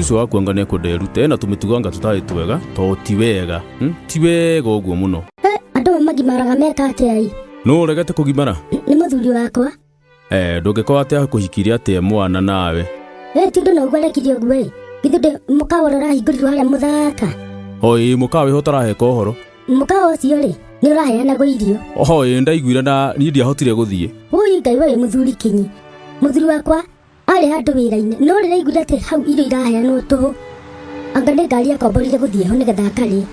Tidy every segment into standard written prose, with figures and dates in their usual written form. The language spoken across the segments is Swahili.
cucu waku anga nekunderute na tumituganga tutari twega to ti wega ti wega uguo muno andu magimaraga meka atia no regete kugimara ni muthuri wakwa ndungikwa atia kuhikiria atia mwana nawe tindo no gwarekirio gwe githude mukawa rorahingũrirwo haria muthaka oi mukawa ihotara kohoro mukawa ucio ri ni uraheana go irio oi ndaiguire na ni ndiahotire guthie ui ngai we muthuri kinyi muthuri wakwa ari handu wira-ini no riraiguire ati hau irio iraheanwo tuhu anga ni ngari akomborire guthie ho nigetha akari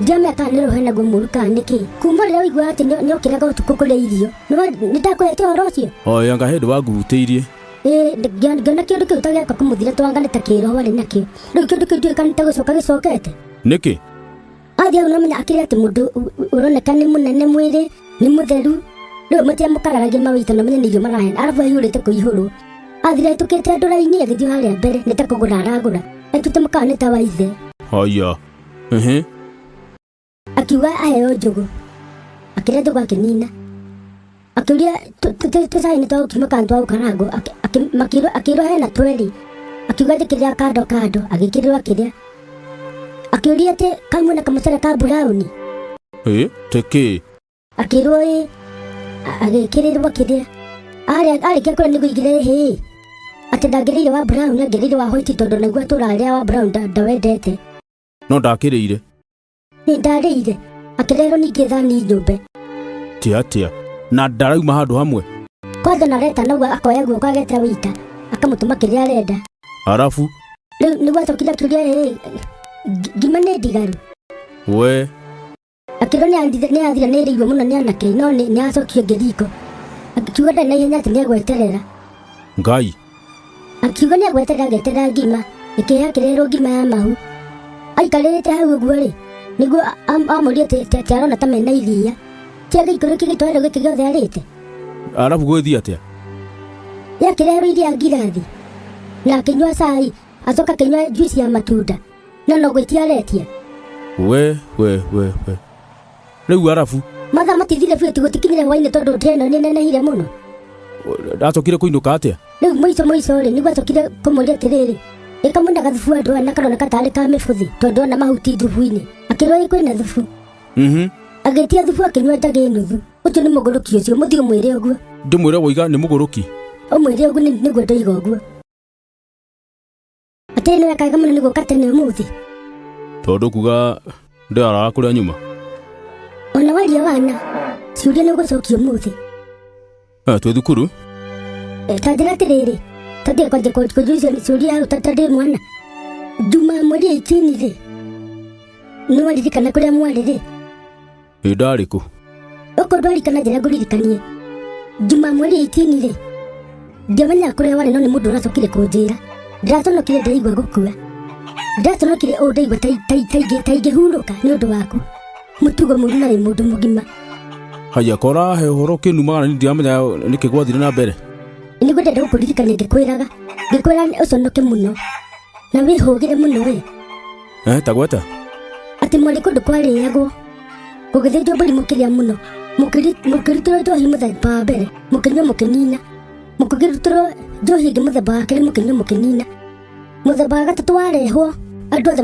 ndiamenya kana ni ruhena go muru kana niki kuma rira wigua ati ni ukiraga utuku kuria irio ni ndakwete horo ucio oi anga hindi wangurutĩirie ngana kindu kiu tagiaka kumuthira twangane ta kiro wari nakio riu kindu kiu ndikanita gucoka gicokete niki athia unamenya akiri ati mundu uroneka ni munene mwiri ni mutheru riu matia mukararagia mawita na menya ni irio marahena arabu ayurite kuihuru athira itukite ndura-ini agithio haria mbere ni ta kugura aragura aitute mukana ni ta waithe haya akiuga aheo njugu akiria njugu akinina akiuria tusaini twa ukima kana twa ukarango akirwo hena tweri akiuga ndikiria kando agikirirwo akiria akiuria ati kamwe na kamucere ka brown teki akirwo agikirirwo akiria arikia kuria niguo igire ati ndagirire wa brown agirire wa white tondu naigua turaria wa brown ndawendete no ndakirire ni ndarire akirero ningi thani nyumbe tia na ndarauma handu hamwe kwanza nareta naugua akoya guo kagetera wita akamutuma kiria arenda arafu riu niguo acokire akiuria ngima ni ndigaru we akirwo ni athira ni iriirwo muno ni anake no ni acokio ngiriko akiuga ndari na ihenya ati ni agweterera ngai akiuga ni agweterera ageterera ngima ikiha kirerwo ngima ya mahu aikarĩte hau ũguo rĩ niguo amuria ati arona ta mena iria tiaga ikũrũ gĩtwarĩro gĩkĩ gĩothe arĩte arabu gwĩthia atia yakĩrerwo iria ngirathi na akĩnyua cai acoka akĩnyua juici ya matunda no gwĩtiaretia we rĩu arabu mathaa matithire biũ ti gũtikinyire hwainĩ tondũ ndĩreno nĩ nenehire mũno acokire kũinũka atia rĩu mũico rĩ niguo acokire kũmũria atĩrĩrĩ ĩkamwĩna gathubu andũ na karona katarĩ ka mĩbuthi tondũ ona mahuti thubu-inĩ akĩrwo kwĩna thubu agĩtia thubu akĩnyua ndagĩ nuthu ũcio nĩ mũgũrũki ũcio mũthiĩ ũmwĩre ũguo ndĩmwĩre woiga nĩ mũgũrũki ũmwĩre ũguo nĩguo ndoiga ũguo atĩ nĩ wekaga mũno nĩguo katene ũmũthĩ tondũ kuga ndĩaraga kũrĩa nyuma ona waria wana ciũria nĩ ũgũcokia ũmũthĩ twĩ thukuru tanjĩra atĩrĩrĩ tathiĩ kwanja kũjuicia ciũria hau tatandĩ mwana juma mweri 18 rĩ nĩ waririkana kũrĩa mwarĩ rĩ ndarĩ kũ ũkũ ndwarikana njĩra ngũririkanie juma mweri 18 rĩ ndiamenya kũrĩa warĩ no nĩ mũndũ ũracokire kũnjĩra ndĩraconokire ndaigua gũkua ndĩraconokire ndaigua ta ingĩhurũka nĩ ũndũ waku mũtugo mũru na wĩ mũndũ mũgima haya kora he ũhoro kĩnumagana nĩ ndiamenya nĩkĩ gwathire na mbere nĩguo ndenda gũkũririkania ngĩkwĩra ũconoke mũno na wĩhũgĩre mũno we tagweta atĩ mwarĩ kũndũ kwarĩagwo gũgĩthĩnjwo mbũri mũkĩrĩa mũno mũkĩrutĩrwo njohi mũthemba wa mbere mũkĩnyua mũkĩnina mũkĩrutĩrwo njohi ĩngĩ mũthemba wa kerĩ mũkĩnyua mũkĩnina mũthemba wa gatatũ warehwo andũ othe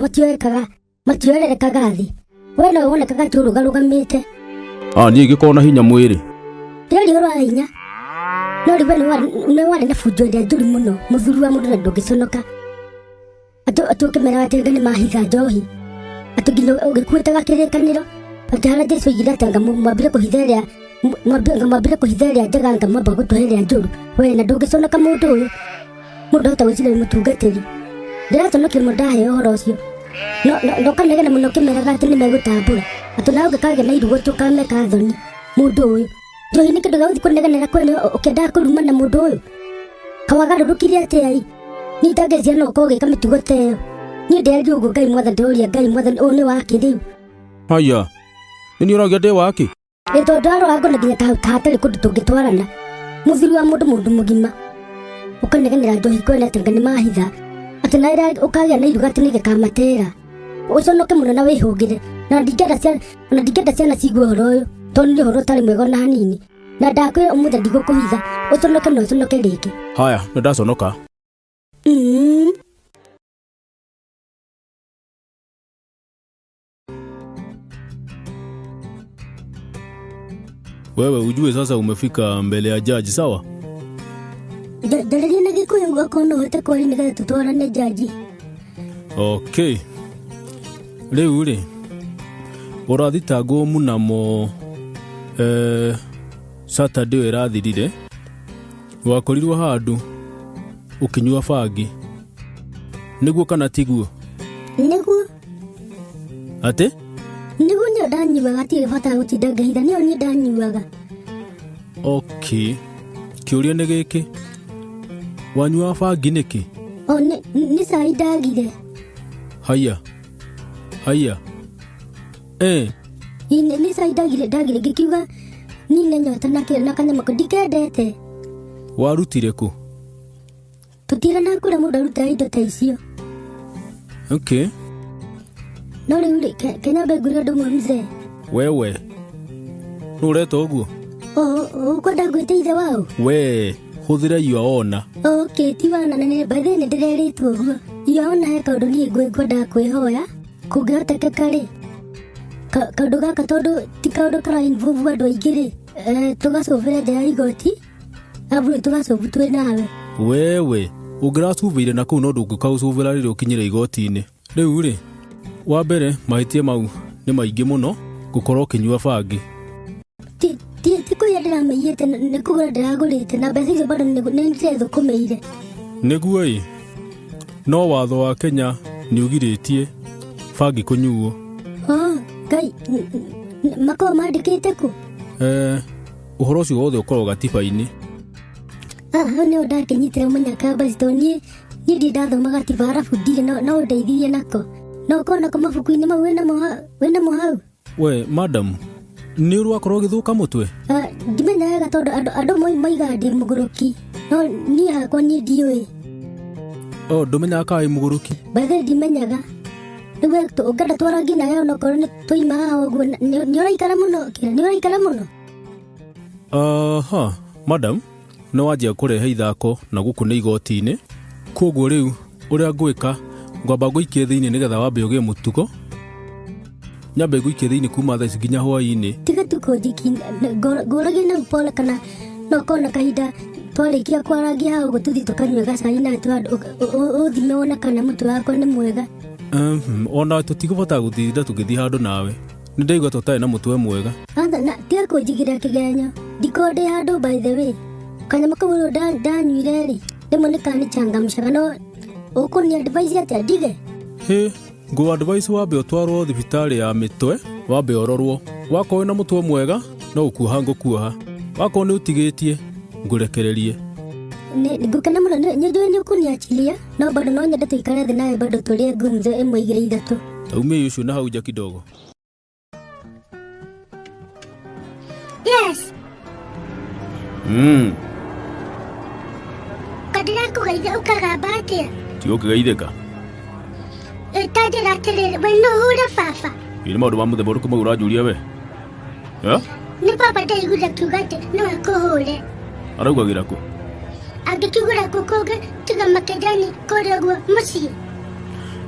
matioererekaga thĩ we no wonekaga tũrũgarũgamĩte niĩ ingĩkorwo na hinya mwĩrĩ rĩrĩ ũrwa hinya no rĩu nĩ warĩ na bunjo ĩrĩa njũru mũno mũthuri wa mũndũ na ndũngĩconoka atĩ ũkĩmera atĩ nĩ mahitha njohi atĩ nginya ũgĩkuĩtaga kĩrĩkanĩro atĩ harĩa Jesũ oigire atĩ anga mwambire kũhitha ĩrĩa njega anga mwamba gũtũhe ĩrĩa njũru we na ndũngĩconoka mũndũ ũyũ mũndũ ahota gwĩciria mũtungatĩri ndĩraconokire mũndũ ndaheo ũhoro ũcio no kanegena mũno ũkĩmeraga atĩ nĩ megũtambũra atĩ nawe ũngĩkagĩa na irugo tũkameka thoni mũndũ ũyũ njohi nĩ kĩndũ gagũthiĩ kũnegenera kwene ũkĩendaga kũruma na mũndũ ũyũ kawagarũrũkire atĩa niĩ ndangĩcia no ũkorwo ũgĩka mĩtugo ta ĩyo niĩ ndĩreri ũguo Ngai mwathani ndĩroria Ngai mwathani ũyũ nĩ wake rĩu haya nĩ ũragia ndĩ wake tondũ arũa ngona nginya ta hatarĩ kũndũ tũngĩtwarana mũthuri wa mũndũ mũgima ũkanegenera njohi kwene atĩ nga nĩ mahitha atĩ na ũkagĩa na iruga atĩ nĩ gĩkamatera ũconoke mũno na wĩhũgĩre na ndingĩenda ciana ciigue ũhoro ũyũ tondũ nĩ ũhoro ũtarĩ mwega ona hanini na ndakwĩra ũmũthĩ ndigũkũhitha ũconoke na ũconoke rĩngĩ haya nĩ ndaconoka Wewe ujue sasa umefika mbele ya jaji, sawa? Dalili na gikuyu gakono hote kwari nigetha tutwarane jaji. Okay. Riu ri urathitangwo munamo Saturday irathirire wakorirwo handu ukinyua bangi niguo kana tiguo? Niguo. Ate? Niguo ni ndanyuaga tire bata gutinda ngahitha nio ni ndanyuaga. Okay. Kiuria ni giki. Wanyua bangi niki? Ni sai ndagire. Haya. Ni sai ndagire gikiuga ni nenyota na kanyama ko ndikendete. Warutire ku? Tutira na kura mundu aruta indo ta icio. Okay. No riu Kenya begura ndo mzee. Wewe. Nureto uguo? Ukwenda gwiteitha wao? We, huthira yuaona. Okay, tiwana na ni bathene ndireritwo uguo. Yuaona he kaundu ni ngwenda kwihoya. Kungihotekeka ri. Kaundu gaka tondu ti kaundu kara involve andu aingi ri. Tugacovera nja ya igoti. Abu tugacovu twi nawe. Wewe, ungiracuvire na kuu no ndungikaucuvira riri ukinyire igoti-ini. Riu ri, wa mbere mahitia mau ni maingi muno gukorwo ukinyua bangi. Ti kuya ndirameyete ni kugura ndiragurite na mbeca icio bado ni ndirethukumeire. Niguo ii, no watho wa Kenya ni ugiritie bangi kunyuo. Ngai, makorwo mandikite ku? Uhoro ucio wothe ukorwo gatiba-ini. Hau nĩho ndakinyitire mũnyaka mbaci tondũ niĩ ndathomaga gatiba arabu ndirĩ no ũndeithirie nako. No ũkorwo nako mabuku-inĩ mau wĩnamo hau? We, madam, nĩ ũrwakorwo ũgĩthũka mũtwe? Ndimenya wega tondũ andũ moigaga ndĩ mũgũrũki, no niĩ hakwa niĩ ndiũĩ. Ndũmenyaga kana wĩ mũgũrũki? Bathe ndimenyaga. Rĩu ũngĩenda twarangie nawe onokorwo nĩ tũima haha ũguo nĩ ũraikara mũno? Madam, no wanjia kurehe ithako na guku ni igoti-ini. Koguo riu uria ngwika ngwamba nguikie thiini nigetha wambe ugie mutugo. Nyambe nguikie thiini kuma thaa ici nginya hwaini. Tiga tukojiki nguragie na pole kana no kona kahinda twarikia kwarangia hau gututhi tukanyua gacai na uthime wona kana mutu wakwa ni mwega. Ona tutigubota guthinda tugithi handu nawe. Ni ndaigua tutari na mutwe mwega. Na tiga kunjigira kigenyo ndikonde handu by the way. Kanyama kau ndanyuire ri rimwe ni kanichangamcaga no ukuni advice atia ndige? Ngo advice wambe utwarwo thibitari ya mitwe wambe ororwo. Wakorwo na mutwe mwega no ukuoha ngukuoha. Wakorwo ni utigitie ngurekererie. Ngukana muno nĩnjũĩ nĩ ũkũniachilia no bado no nyende tuikare thĩ nawe bado tũrĩe ngumzo 1 2 3. Taumie ucio na hau nja kidogo. Yes. Kadira kugaitha ukagamba atia? Ti ũkĩgeithĩka? Tanjĩra atĩrĩrĩ, we no hũre baba? Nĩ maũndũ ma mũthemba ũrĩkũ mau ũranjũria we? Nĩ baba ndaiguire akiuga atĩ no akũhũre. Araugagĩra kũ? Angĩkiugĩra kũ kũngĩ tiga makejani kũrĩa ũguo mũciĩ.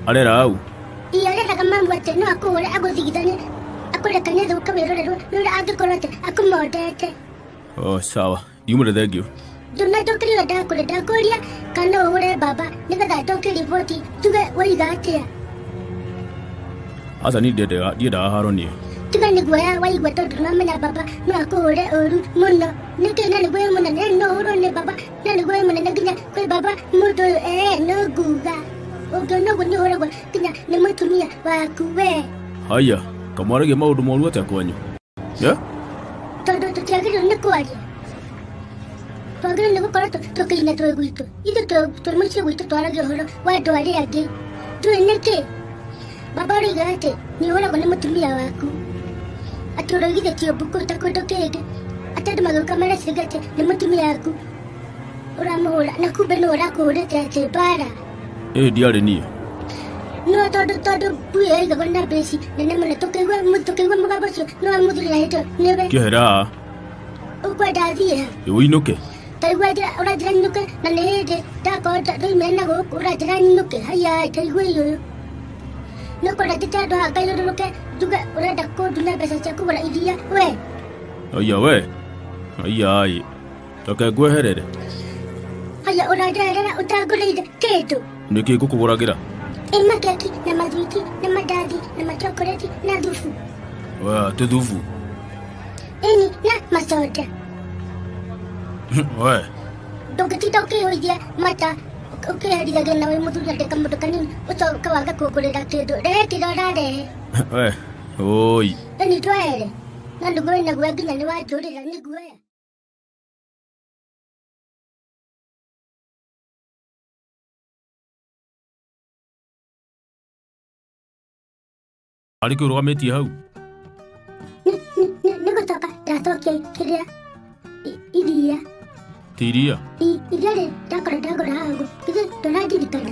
Arera hau? Areraga mamu atĩ no akũhũre agũthigithanie akũrekanie thũka wĩrorerwo rĩrĩa angĩkorwo atĩ akũmondete. Sawa, yumire thengio. Ndũnandũkĩrĩo ndakũria kana ũhũre baba nĩgetha ndoke riboti tuge waiga atĩa. Aca niĩ ndiendaga haro niĩ. Tiga nĩ guoya waigua tondũ nĩwamenya baba no akũhũre ũru mũno. Nĩkĩ na nĩ guoya mũnene no ũhũrwo nĩ baba na nĩ guoya mũnene nginya kwĩ baba mũndũ ũyũ no nguga. Ũngĩona ũguo nĩũhũragwo nginya nĩ mũtumia waku we. Haya, kamwaragia maũndũ moru atĩa kwanyu? Tondũ tũtiagĩrĩirwo nĩ kwaria. Twagĩrĩirwo nĩ gũkorwo tũkĩina twĩ gwitũ. Ithuĩ twĩ mũciĩ gwitũ twaragia ũhoro wa andũ arĩa angĩ. Ndũĩ nĩkĩ? Baba ũroiga atĩ nĩũhũragwo nĩ mũtumia waku. Atĩ ũroigithĩtio mbuku ta kũndũ kĩngĩ. Atĩ andũ magĩũka mareciria atĩ nĩ mũtumia waku ũramũhũra na kumbe nĩwe ũrakũhũrĩte atĩ mbara. Ndiarĩ niĩ. No tondũ mbui yaigagwo na mbeci nene mũno tũkĩigua mũgambo ũcio no mũthuri ahĩtwo nĩwe. Kĩohera. Ũkwenda athiĩ ha? Ũinũke. Taigua ũranjĩra nyinũke na nĩ hĩndĩ ndakorwo ndoimire na gũkũ ũranjĩra nyinũke. Haya taigua ũyũ. Nĩũkwenda njĩte andũ haha ngayũrũrũke njuge ũrenda kũnduna mbeca cia kũgũra iria we? Haya we. Ai, toke ngweherere. Haya ũranderera ũtangũrĩire kĩndũ. Nĩkĩ ngũkũgũragĩra? Makeki na mathwiti na mandathi na machokoleti na thubu. Ti thubu. Ĩni na macoda. We. Ndũngĩtinda ũkĩhũithia mata ũkĩherithagia na wĩ mũthuri andĩka mũndũ kanini ũcoka waga kũngũrĩra kĩndũ. Rehe kĩrĩa ũrarehe. We, oi. Ĩni twehere. Na ndugu wĩna guoya nginya nĩ wanjũrĩra nĩ guoya. Arĩ kĩ ũrũgamĩtie hau? Nĩ gũcoka ndacokia kĩrĩa iria. Ti iria? Iria rĩ ndagũra hagu. Githĩ ndũrandirikana?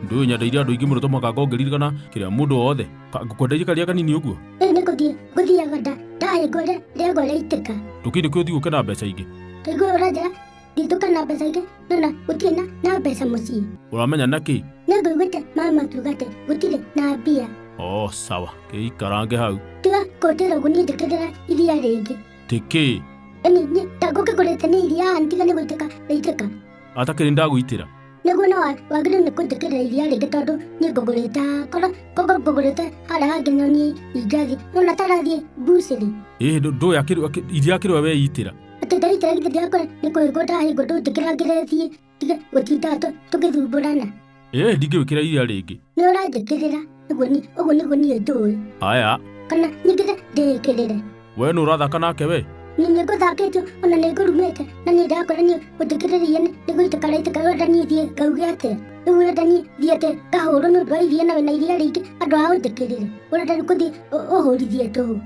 Ndũĩ nyendeire andũ aingĩ mũno tomaka ngongeririkana kĩrĩa mũndũ wothe. Ngũkwenderia karĩa kanini ũguo? Nĩ ngũthiaga ndahĩngwo rĩagwo rĩaitĩka. Ndũkĩ nĩkĩo ũthiĩ gũkena mbeca ingĩ? Kaigua ũranjĩra nditũka na mbeca ingĩ nona gũtirĩ na mbeca mũciĩ. Ũramenya nakĩ? Nĩngũiguĩte mama akiuga atĩ gũtirĩ na mbia. Sawa, kĩikarange hau. Tiga kũndĩra ũguo niĩ ndĩkĩrĩra iria rĩngĩ. Tikĩ? Niĩ ngũkĩgũrĩte nĩ iria tiga nĩ gũitĩka rĩaitĩka. Atakĩrĩ ndagũitĩra? Nĩguo no wagĩrĩirwo nĩ kũndĩkĩrĩra iria rĩngĩ tondũ niĩ ngũgũrĩte korwo ngũgũrĩte harĩa hangĩ no niĩ ingathiĩ nona tarathiĩ mbucĩrĩ. Ndũĩ iria kĩrwe weitĩra? Atĩ ndaitĩra githĩ ndĩakora nĩ kũhĩngwo ndahĩngwo ndũnjĩkĩra ngĩrĩthiĩ tiga gũtinda tũgĩthumbũrana. Ndingĩwĩkĩra iria rĩngĩ. Nĩ ũranjĩkĩrĩra ũguo nĩguo niĩ ndũĩ. Aya. Kana nyingĩre ndĩĩkĩrĩre. We nĩ ũrathaka nake we? Nĩ ngũthakĩtio ona nĩ ngũrumĩte na niĩ ndakora niĩ gũthikĩrĩria nĩ gũitĩka raitĩka wenda niĩ thiĩ ngauge atĩa. Rĩu wenda niĩ thiĩ atĩ ngahũrwo nĩ ũndũ wa iria na wĩna iria rĩingĩ andũ a ũthikĩrĩre. Ũrenda nĩ kũthiĩ ũhũrithie tũhũ.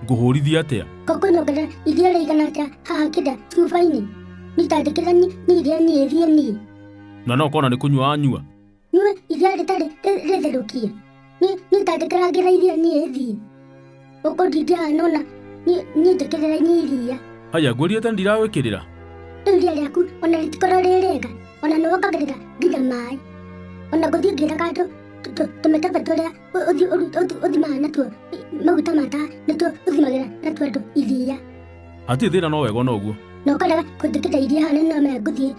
Ngũhũrithia atĩa? Kũnyongerera iria rĩigana atĩa haha kĩnda cuba-inĩ. Nĩtandĩkĩra nĩ iria niĩ thiĩ niĩ. Na no kona nĩ kũnyua anyua? Nyue iria rĩtarĩ rĩtherũkie. Nĩtandĩkĩra ngĩra iria niĩ thiĩ. Ũkũndindia nona niĩ ndĩkĩrĩra niĩ iria. Haya ngũriĩte ndirawĩkĩrĩra. Rĩu iria rĩaku ona rĩtikorwo rĩ rĩega ona nĩ wongagĩrĩra nginya maĩ. Ona gũthiĩ ngĩraga andũ tũmĩkebe tũrĩa ũthimaga natuo maguta mata nĩtuo ũthimagĩra natuo andũ iria. Hatirĩ thĩna no wega ũguo. Na ũkarega kũndĩkĩra iria haha no maya ngũthiĩ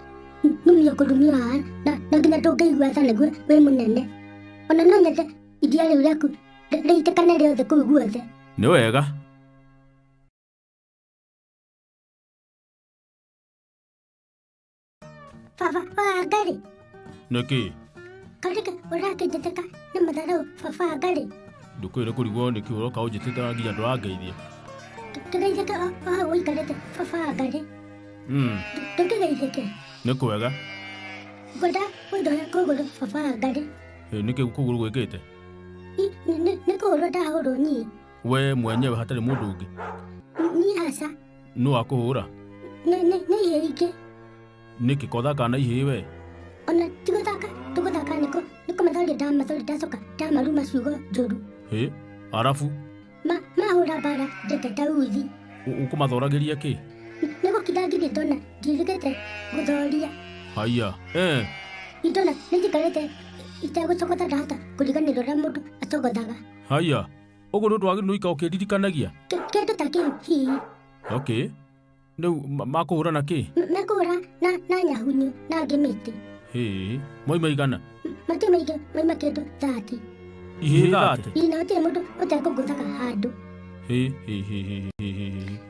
numio kũrumio haha na nginya ndũngĩigua tha nĩguo wĩ mũnene. Ona no nyende iria rĩu rĩaku rĩitĩkane rĩothe kũu guothe. Nĩ wega. Baba Ngarĩ. Nĩkĩ? Karĩka ũrakĩnjĩtĩka nĩ matharau baba Ngarĩ. Ndũkwĩre kũrigwo nĩkĩ ũroka ũnjĩtĩte nginya ndũrangeithia. Tũgeithĩke o ũikarĩte baba Ngarĩ. Ndũkĩgeithĩke. Nĩ kwega. Ngwenda ũndoya kũgũrũ baba Ngarĩ. Nĩkĩ kũgũrũ gwĩkĩte? Nĩ kũhũrwo ndahũrwo niĩ. We mwenyewe hatarĩ mũndũ ũngĩ? Niĩ aca. Nũ wakũhũra? Nĩ ihĩ ingĩ. Nĩkĩ kothaka na ihĩ we? Ona tũgũthaka nĩko mathoria ndacoka ndamaruma ciugo njũru. Arabu? Mahũra mbara ndeketa uthi. Ũkũmathoragĩria kĩ? Nĩ gũkinda nginya ndona ndirigĩte gũthoria. Haya, Ndona nĩnjikarĩte itegũcogotha ndahota kũriganĩrwo ũrĩa mũndũ acogothaga. Haya, ũguo nĩ ũndũ wagĩrĩirwo ũika ũkĩndirikanagia? Kĩndũ ta kĩu hihi. Okay. Rĩu makũhũra na kĩ? Mekũhũra na nyahunyu na angĩ mĩtĩ. Moima igana? Matirĩ maingĩ moima kĩndũ 30. Ihĩ 30? Na gũtirĩ mũndũ ũtekũngũthaga handũ.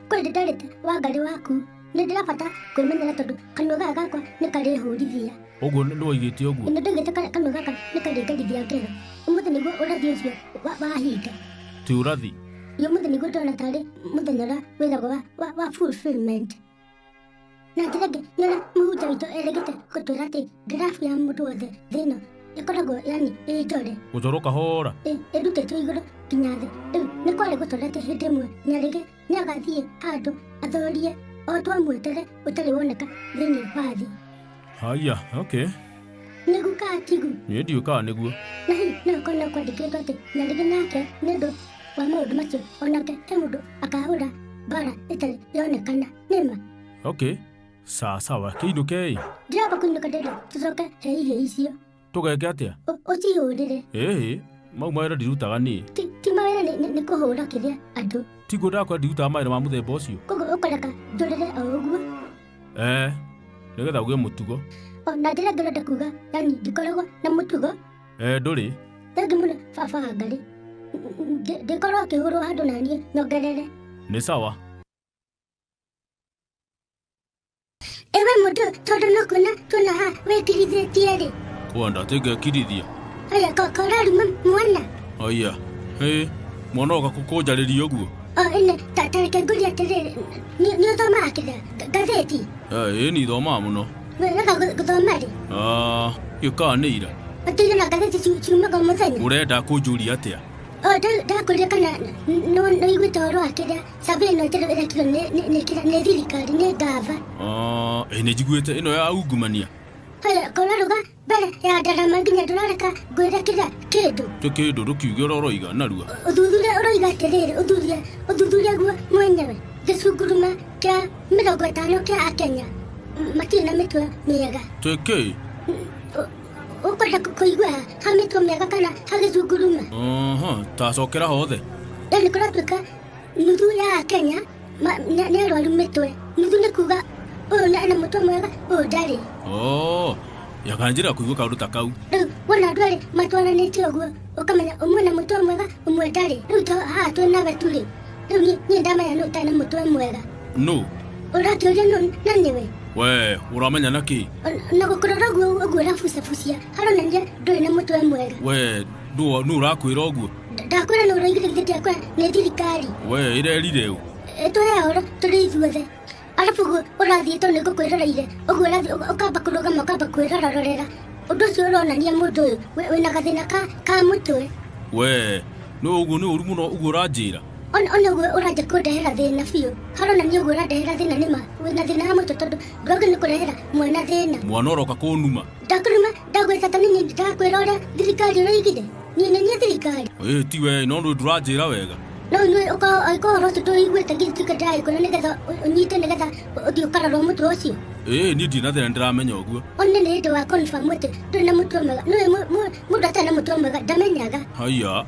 Kũrĩ ndĩndarĩte Wangarĩ waku nĩ ndĩrabata kwĩmenyera tondũ kanua gaka gakwa nĩ karĩhũrithia. Ũguo nĩ waigĩte ũguo? Nĩ ndoigĩte kanua gaka nĩ karĩngarithia ngero. Ũmũthĩ nĩguo ũrathi ũcio wahinga. Ti ũrathi? Ũmũthĩ nĩguo ndona tarĩ mũthenya ũrĩa wĩragwo wa fulfillment. Na njĩra ĩngĩ nĩ ũrĩa mũhunjia witũ erĩgĩte gũtwĩra atĩ ngirabu ya mũndũ wothe thĩ ĩno ĩkoragwo yani ĩ ndore. Gũtwarwo kahora? Ĩrutĩtwo igũrũ nginya thĩ. Rĩu nĩ kwarĩ gũtwĩra atĩ hĩndĩ ĩmwe nyarigi nĩ agathiĩ handũ athorie o twamwetere ũtarĩ woneka thĩinĩ wa thĩ. Haya, okay. Nĩguo kaa tigu? Niĩ ndiũkaga nĩguo. Na hihi no ũkorwo no kwandĩkĩtwo atĩ nyarigi nake nĩ ũndũ wa maũndũ macio onake he mũndũ akahũra mbara ĩtarĩ yonekana nĩma. Okay. Sawa, kĩinũke ĩ? Ndĩramba kũinũka ndĩrenda tũcoke he ihĩ icio. Tũgeke atĩa? Ũcihũrĩre. Mau mawĩra ndirutaga niĩ. Ti mawĩra nĩ kũhũra kĩrĩa andũ. Tiguo ndakora ndirutaga mawĩra ma mũthemba ũcio. Koguo ukoreka ndorere oguo nigetha ugie mutugo na ndira ngirenda kuga yani ndikoragwo na mutugo nduri thengi muno baba Ngai ndikorwo akihurwo handu nanie nyongerere ni sawa ewe mundu tondu no kuna tuna ha wikirithĩtie rĩ kwenda tingekirithia aya koraruma mwana aya mwana oka kukunjarĩria ũguo ene tareke nguria atĩrĩrĩ nĩ ũthomaga kĩrĩa ngathĩti nĩ ithomaga mũno wega gũthoma rĩ gĩkanĩira atĩire na ngathĩti ciumaga mũthenya ũrenda kũnjũria atĩa ndakũria kana no iguĩte ũhoro wa kĩrĩa cabi ĩno ĩrekirwo nĩ thirikari nĩ ngava nĩ njiguĩte ĩno ya ungumania koraruga mbere ya ndarama nginya ndũrareka ngwĩre kĩrĩa kĩndũ tĩ kĩndũ ndũkiuge ũrĩa ũroiga narua ũthuthuria ũroiga atĩrĩrĩ ũthuthuria guo mwenyewe gĩcunguruma kĩa 50 kĩa Akenya matirĩ na mĩtwe mĩega tĩkĩ ũkwenda kũigua ha mĩtwe mĩega kana ha gĩcunguruma tacokera hothe yani kũratuĩka nuthu ya Akenya nĩ arwaru mĩtwe nuthu nĩ kuga ũyũ na mũtwe mwega ũyũ ndarĩ yakanjĩra kũigua kaũndũ ta kau rĩu wona andũ erĩ matwaranĩtie ũguo ũkamenya ũmwe na mũtwe mwega ũmwe ndarĩ rĩu haha twĩ nawe turĩ rĩu niĩ ndamenya nũ ũtarĩ na mũtwe mwega nũ ũrakĩũria nũ na nĩwe we ũramenya nakĩ na gũkũrora ũguo ũrabucabucia haronania ndũrĩ na mũtwe mwega we nũ ũrakwĩra ũguo ndakwĩra nĩ ũroigithĩtie akwa nĩ thirikari we ĩrerire ũ tũhe ũhoro tũrĩ ithuothe arabu ũrathiĩtwo nĩ ngũkwĩroreire ũguo ũrathiĩ ũkamba kũrũgama ũkamba kwĩrororera ũndũ ũcio ũronania mũndũ ũyũ wĩna gathĩna ka mũtwe we nĩ ũguo nĩ ũru mũno ũguo ũranjĩra ona ũguo ũranjia kũndehera thĩna biũ haronania ũguo ũrandehera thĩna nĩma wĩna thĩna wa mũtwe tondũ ndũrauga nĩ kũrehera mwana thĩna mwana ũroka kũnuma ndakũruma ndagwĩcata nini ndakwĩra ũrĩa thirikari ũroigire niĩ thirikari ti we no ndũranjĩra wega no nĩ ũhoro ũcio tũiguĩte ngĩtuĩka ndĩragĩkũra nĩgetha ũnyite nĩgetha ũthiĩ ũkarorwo mũtwe ũcio niĩ ndirĩ na thĩna ndĩramenya ũguo one nĩ hĩndĩ wa confirm atĩ ndũrĩ na mũtwe mwega nĩwe mũndũ atarĩ na mũtwe mwega ndamenyaga haiya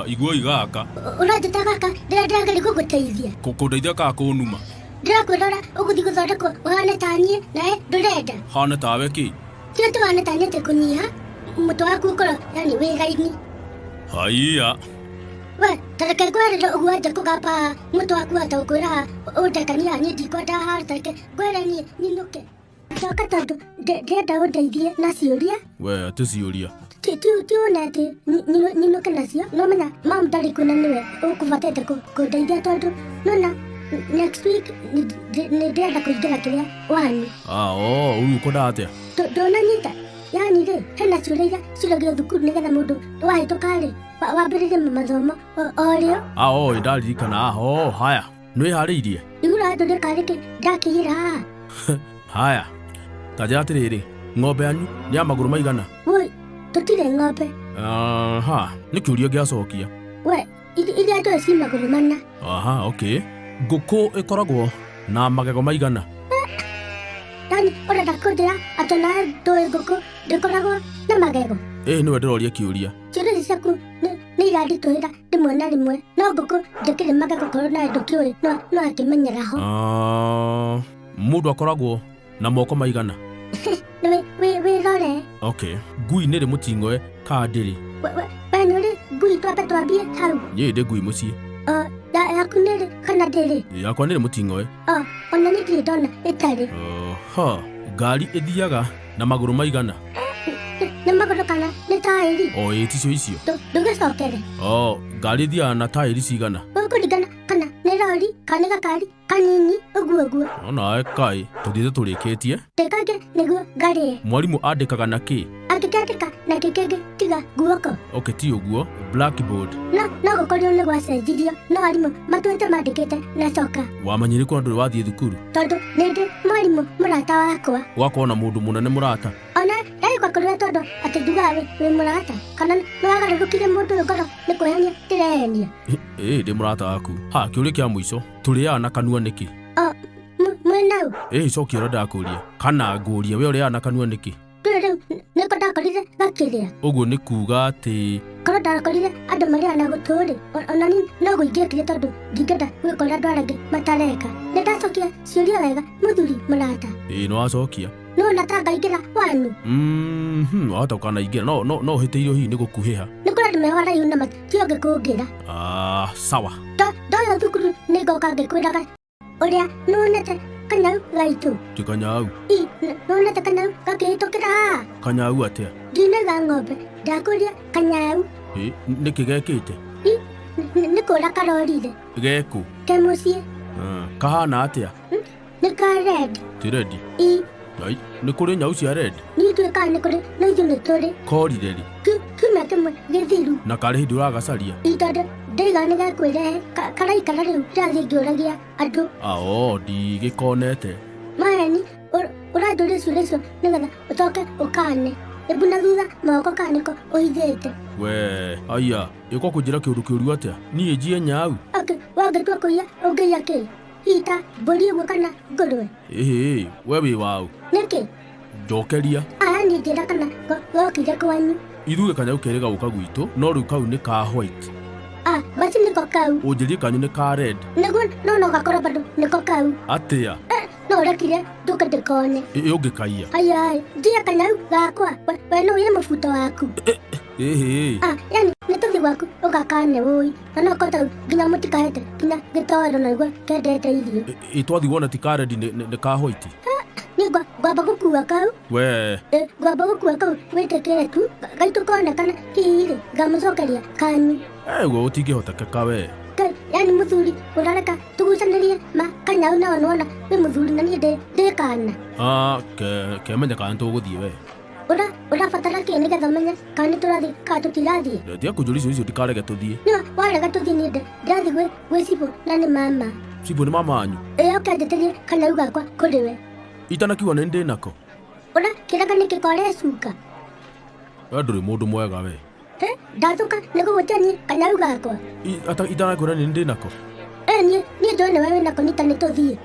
igua igaka ũranjĩta gaka ndĩrageria gũgũteithia kũndeithia kaa kũnuma ndĩrakwĩrora ũgũthiĩ gũthondekwo ũhane ta niĩ nawe ndũrenda hane tawe kĩ tiga tũhane ta niĩ atĩ kũnyiha mũtwe waku ũkorwo yani wĩ raini haiya we tareke ngwerĩre ũguo anja kũgamba mũtwe waku hata ũkwĩra ũndekania niĩ ndikwenda haha tareke ngwere niĩ nyinũke ndoka tondũ ndĩrenda ũndeithie na ciũria we atĩ ciũria tiona atĩ nyinũke nacio no menya mam ndarĩ kwĩna nĩwe ũkũbatĩte kũndeithia tondũ nona next week nĩ ndĩrenda kũingĩra kĩrĩa wani ũguo ũkwendaga atĩa ndũnanyita yani rĩ hena ciũria iria ciragio thukuru nĩgetha mũndũ wahĩtũka rĩ wambĩrĩrie mathomo orĩo ndarririkana haya nĩwĩharĩirie igũra ndũrĩ karĩkĩ ndakĩhĩra haha haya ta njĩra atĩrĩrĩ ng'ombe yanyu nĩ ya magũrũ maigana woi tũtirĩ ng'ombe nĩ kĩũria ngĩacokia we iria ndũĩ ci magũrũ mana ngũkũ ĩkoragwo na magego maigana yani ũrenda kũnjĩra atĩ nawe ndũĩ ngũkũ ndĩkoragwo na magego nĩwe ndĩroria kĩũria ciũria ciaku nĩ iranditũhĩra rĩmwe na rĩmwe no ngũkũ ndĩkĩrĩ magego korwo nawe ndũkĩũĩ no akĩmenyera ho mũndũ akoragwo na moko maigana wĩrore ngui nĩrĩ mũting'oe kaa ndĩrĩ we nĩũrĩ ngui twambie hau niĩ ndĩ ngui mũciĩ yaku nĩrĩ kana ndĩrĩ yakwa nĩrĩ mũting'oe ona nĩ ndirĩ ndona ĩtarĩ ngari ĩthiaga na magũrũ maigana nĩ magũrũ kana nĩ taĩri ticio icio ndũgĩcokere ngari ĩthiaga na taĩri cigana ũkũringana kana nĩ rori kana nĩ gakari kanini ũguo onawe kaĩ tũthiĩte tũrĩkĩtie ndĩkange nĩguo ngari ĩ mwarimũ andĩkaga na kĩ angĩkandĩka na kĩngĩ tiga guoko ti ũguo blackboard no gũkorirwo nĩ gwacenjirio no arimũ matuĩte mandĩkĩte na coka wamanyĩrĩ kwa ndũrĩ wathiĩ thukuru tondũ nĩ ndĩ mwarimũ mũrata wakwa gwakorwo na mũndũ mũnene mũrata ona ndagĩkwakorirwo tondũ atĩ ndugaga wĩ mũrata kana nĩ wagarũrũkire mũndũ ũyũ ngoro nĩ kwĩhenia ndĩrehenia ndĩ mũrata waku kĩũria kĩa mũico tũrĩaga na kanua nĩkĩ mwĩnau cokia ũrĩa ndakũria kana ngũria we ũrĩaga na kanua nĩkĩ rĩu nĩko ndakorire gakĩrĩa ũguo nĩ kuga atĩ korwo ndarakorire andũ marĩ ana gũtũrĩ ona ni no gũingĩkire tondũ ndingĩenda gwĩkora andũ arĩa angĩ matareka. Nĩ ndacokia ciũria wega mũthuri mũrata? Ĩĩ nĩ wacokia. No na ngaingĩra wanyu. Wahota ũkanaingĩra no ũhĩtĩirio hihi nĩ gũkuhĩha. Nĩ kũrĩ andũ meho haraihu na mationge kũngĩra. Sawa. Ndoya thukuru nĩ ngoka ngĩkwĩraga ũrĩa nĩwonete Kanyau gaitũ. Ti Kanyau. Nĩwonete Kanyau gakĩhĩtũkĩra haha. Kanyau atĩa? Ndinaiga ng'ombe ndakũria Kanyau. Nĩkĩ gekĩte? Nĩ kũra karorire. Gekũ? Ke mũciĩ. Kahana atĩa? Nĩ ka red. Ti red? Ai, nĩ kũrĩ nyau cia red? Niĩ twĩkaga nĩ kũrĩ no ithuĩ nĩ tũrĩ. Korire rĩ? Kiumia kĩmwe gĩthiru. Na karĩ hĩndĩ ũragacaria? Tondũ ndaiga nĩ gakwĩrehe karaikara rĩu ndĩrathiĩ ngĩũragia andũ. Ndigĩkonete. Maheni ũranjũria ciũria icio nĩgetha ũcoke ũkane. Ebu na thutha moko kanĩko ũhithĩte. We, aya, ĩko kũnjĩra kĩũndũ kĩũru atĩa? Niĩ njie nyau? Wangĩtua kũiya ũngĩiya kĩ? Hita mbũri ĩmwe kana ngũrwe? We wĩ waũ? Nĩkĩ? Njokeria. Niĩ ndĩra kana gokire kwanyu. Ithuĩ Kanyau kerĩ gagũka gwitũ, no rĩu kau nĩ ka white. Basi nĩko kau. Ũnjĩrie kanyu nĩ ka red. Nĩguo no gakorwo bado nĩko kau. Atĩa? No ũrekire ndũke ndĩkone. Ũngĩkaiya. Ndia Kanyau gakwa, we no wĩre mũbuto waku. Yani nĩ tũthi gwaku ũgakane wũi. Na no kota nginya mũtikahete nginya gĩtoro na nĩguo kendete irio. Twathi wona ti ka red nĩ ka white. Niĩ ngwamba gũkua kau. We. Ngwamba gũkua kau wĩtĩkĩre tu gaitũ konekana hihi ngamũcokeria kanyu. Guo gũtingĩhotekeka we. Yani mũthuri ũrareka tũgucanĩrie Kanyau nao nĩwona wĩ mũthuri na niĩ ndĩ kana. Kemenya kana tũgũthiĩ we. Ũrabatara kĩ nĩgetha ũmenye kana nĩtũrathiĩ kana tũtirathiĩ? Tiga kũnjũria icio ndikarege tũthiĩ. Warega tũthiĩ niĩ ndĩrathiĩ gwĩ cibũ na nĩ mama. Cibũ nĩ mama wanyu? Ũkanjĩtĩrie Kanyau gakwa kũrĩ we. Itanakiuga nĩ ndĩ nako. Kĩraka nĩkĩ kore cuka? We ndũrĩ mũndũ mwega we. Ndatũka nĩ gũgũtia niĩ Kanyau gakwa. Itanakwĩra nĩ ndĩ nako. Niĩ ndĩrona we wĩ nako nĩ ta nĩ tũthiĩ.